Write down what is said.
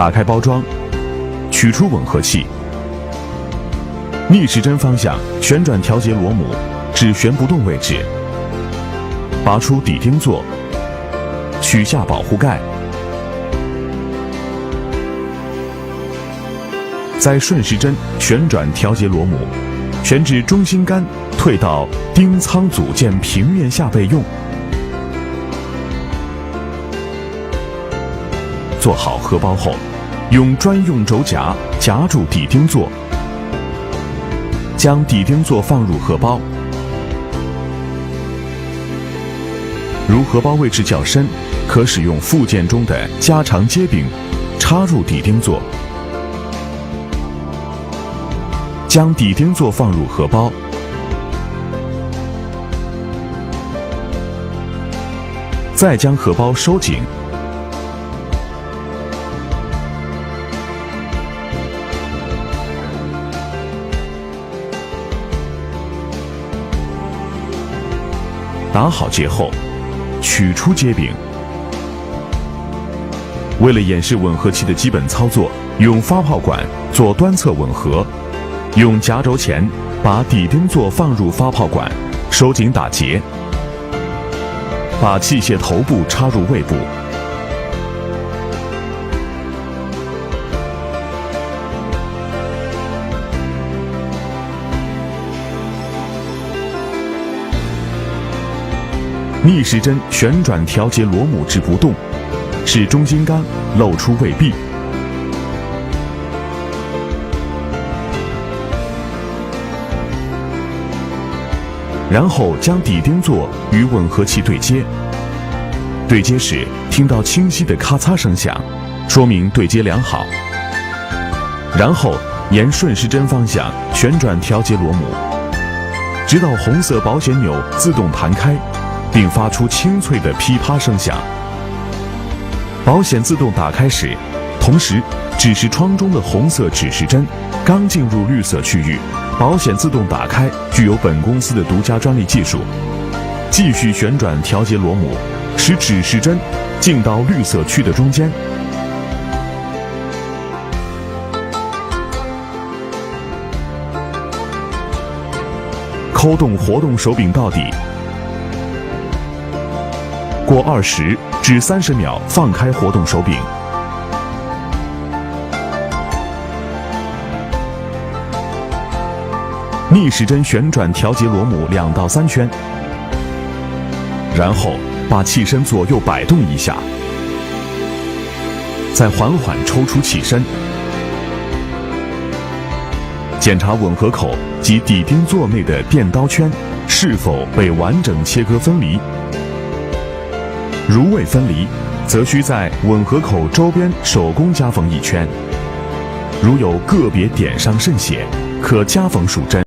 打开包装，取出吻合器，逆时针方向旋转调节螺母至旋不动位置，拔出底钉座，取下保护盖，再顺时针旋转调节螺母，旋至中心杆退到钉仓组件平面下备用。做好荷包后，用专用轴夹夹住底钉座，将底钉座放入荷包。如荷包位置较深，可使用附件中的加长接柄插入底钉座，将底钉座放入荷包，再将荷包收紧。打好结后，取出接柄。为了演示吻合器的基本操作，用发泡管做端侧吻合，用夹轴钳把底钉座放入发泡管，收紧打结，把器械头部插入胃部。逆时针旋转调节螺母至不动，使中心杆露出胃壁。然后将底钉座与吻合器对接。对接时听到清晰的咔嚓声响，说明对接良好。然后沿顺时针方向旋转调节螺母，直到红色保险钮自动弹开，并发出清脆的噼啪声响。保险自动打开时，同时指示窗中的红色指示针刚进入绿色区域，保险自动打开具有本公司的独家专利技术。继续旋转调节螺母，使指示针进到绿色区的中间。抠动活动手柄到底，过20至30秒放开活动手柄。逆时针旋转调节螺母2到3圈，然后把器身左右摆动一下，再缓缓抽出器身。检查吻合口及底钉座内的电刀圈是否被完整切割分离。如未分离，则需在吻合口周边手工夹缝1圈。如有个别点上渗血，可夹缝数针。